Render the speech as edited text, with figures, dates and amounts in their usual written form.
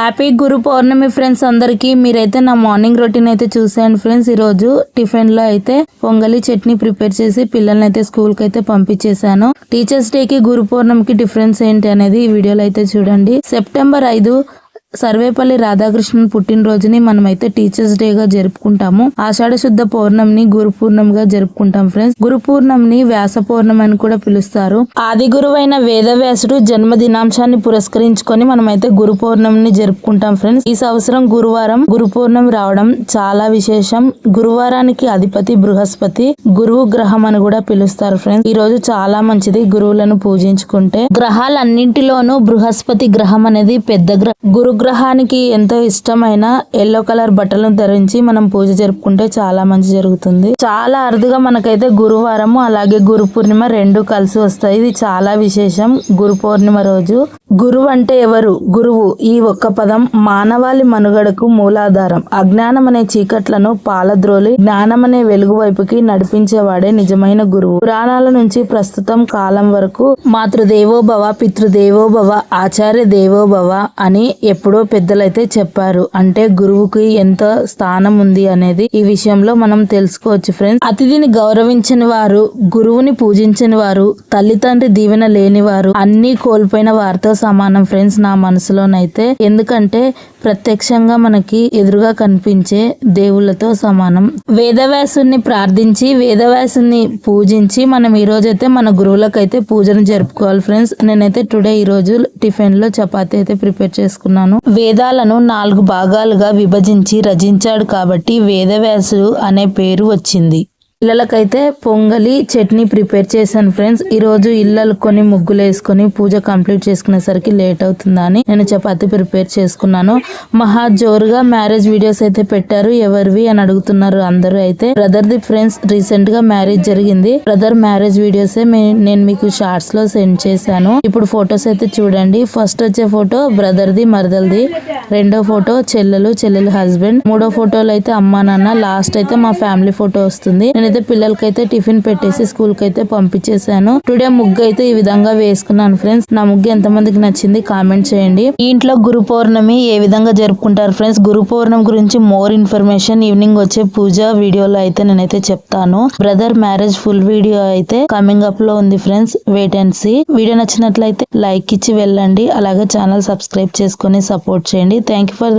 Happy గురు పౌర్ణమి friends అందరికీ. మీరైతే నా మార్నింగ్ రొటీన్ అయితే చూసాను ఫ్రెండ్స్. ఈ రోజు టిఫిన్ లో అయితే పొంగలి చట్నీ ప్రిపేర్ చేసి పిల్లల్ని అయితే స్కూల్ కి అయితే పంపించేశాను. టీచర్స్ డే కి గురు పౌర్ణమికి డిఫరెన్స్ ఏంటి అనేది ఈ వీడియోలో అయితే చూడండి. సెప్టెంబర్ 5 సర్వేపల్లి రాధాకృష్ణన్ పుట్టినరోజుని మనమైతే టీచర్స్ డే గా జరుపుకుంటాము. ఆషాఢ శుద్ధ పౌర్ణమిని గురు పూర్ణమిగా జరుపుకుంటాం ఫ్రెండ్స్. గురు పూర్ణమిని వ్యాస పౌర్ణమి అని కూడా పిలుస్తారు. ఆది గురువైన వేదవ్యాసుడు జన్మదినాంశాన్ని పురస్కరించుకొని మనమైతే గురు పౌర్ణమిని జరుపుకుంటాం ఫ్రెండ్స్. ఈ సంవత్సరం గురువారం గురు పౌర్ణమి రావడం చాలా విశేషం. గురువారానికి అధిపతి బృహస్పతి, గురువు గ్రహం అని కూడా పిలుస్తారు ఫ్రెండ్స్. ఈ రోజు చాలా మంచిది గురువులను పూజించుకుంటే. గ్రహాలన్నింటిలోనూ బృహస్పతి గ్రహం అనేది పెద్ద గ్రహం. గురుగ్రహానికి ఎంతో ఇష్టమైన ఎల్లో కలర్ బట్టలను ధరించి మనం పూజ జరుపుకుంటే చాలా మంచి జరుగుతుంది. చాలా అరుదుగా మనకైతే గురువారము అలాగే గురు పూర్ణిమ రెండు కలిసి వస్తాయి. ఇది చాలా విశేషం. గురు పౌర్ణిమ రోజు గురువు అంటే ఎవరు? గురువు ఈ ఒక్క పదం మానవాళి మనుగడకు మూలాధారం. అజ్ఞానం అనే చీకట్లను పాలద్రోలి జ్ఞానం అనే వెలుగు వైపుకి నడిపించేవాడే నిజమైన గురువు. పురాణాల నుంచి ప్రస్తుతం కాలం వరకు మాతృదేవోభవ, పితృదేవోభవ, ఆచార్య దేవోభవ అని ఎప్పుడో పెద్దలైతే చెప్పారు. అంటే గురువుకి ఎంత స్థానం ఉంది అనేది ఈ విషయంలో మనం తెలుసుకోవచ్చు ఫ్రెండ్స్. అతిథిని గౌరవించని వారు, గురువుని పూజించని వారు, తల్లిదండ్రి దీవెన లేని వారు అన్ని కోల్పోయిన వారితో సమానం ఫ్రెండ్స్ నా మనసులోనైతే. ఎందుకంటే ప్రత్యక్షంగా మనకి ఎదురుగా కనిపించే దేవుళ్ళతో సమానం. వేదవ్యాసుని ప్రార్థించి వేదవ్యాసుని పూజించి మనం ఈ రోజైతే మన గురువులకైతే పూజను జరుపుకోవాలి ఫ్రెండ్స్. నేనైతే టుడే ఈ రోజు టిఫిన్ లో చపాతీ అయితే ప్రిపేర్ చేసుకున్నాను. వేదాలను 4 భాగాలుగా విభజించి రచించాడు కాబట్టి వేదవ్యాసుడు అనే పేరు వచ్చింది. పిల్లలకైతే పొంగలి చట్నీ ప్రిపేర్ చేశాను ఫ్రెండ్స్. ఈ రోజు ఇళ్ళలు కొని ముగ్గులు వేసుకొని పూజ కంప్లీట్ చేసుకునేసరికి లేట్ అవుతుందని నేను చపాతీ ప్రిపేర్ చేసుకున్నాను. మహా జోరుగా మ్యారేజ్ వీడియోస్ అయితే పెట్టారు. ఎవరివి అని అడుగుతున్నారు అందరూ. అయితే బ్రదర్ది ఫ్రెండ్స్ రీసెంట్ గా మ్యారేజ్ జరిగింది. బ్రదర్ మ్యారేజ్ వీడియోసే నేను మీకు షార్ట్స్ లో సెండ్ చేశాను. ఇప్పుడు ఫొటోస్ అయితే చూడండి. ఫస్ట్ వచ్చే ఫోటో బ్రదర్ది మరదల్ది, రెండో ఫోటో చెల్లెలు హస్బెండ్, మూడో ఫోటోలో అయితే అమ్మా నాన్న, లాస్ట్ అయితే మా ఫ్యామిలీ ఫోటో వస్తుంది. నేనైతే పిల్లలకైతే టిఫిన్ పెట్టేసి స్కూల్ కి అయితే పంపించేశాను. టుడే ముగ్గు అయితే ఈ విధంగా వేసుకున్నాను ఫ్రెండ్స్. నా ముగ్గు ఎంతమందికి నచ్చింది కామెంట్ చేయండి. ఈ ఇంట్లో గురు పౌర్ణమి ఏ విధంగా జరుపుకుంటారు ఫ్రెండ్స్? గురు పౌర్ణమి గురించి మోర్ ఇన్ఫర్మేషన్ ఈవినింగ్ వచ్చే పూజ వీడియోలో అయితే నేనైతే చెప్తాను. బ్రదర్ మ్యారేజ్ ఫుల్ వీడియో అయితే కమింగ్ అప్ లో ఉంది friends. Wait and see. Video నచ్చినట్లయితే లైక్ ఇచ్చి వెళ్ళండి. అలాగే ఛానల్ సబ్స్క్రైబ్ చేసుకొని సపోర్ట్ చేయండి. Thank you for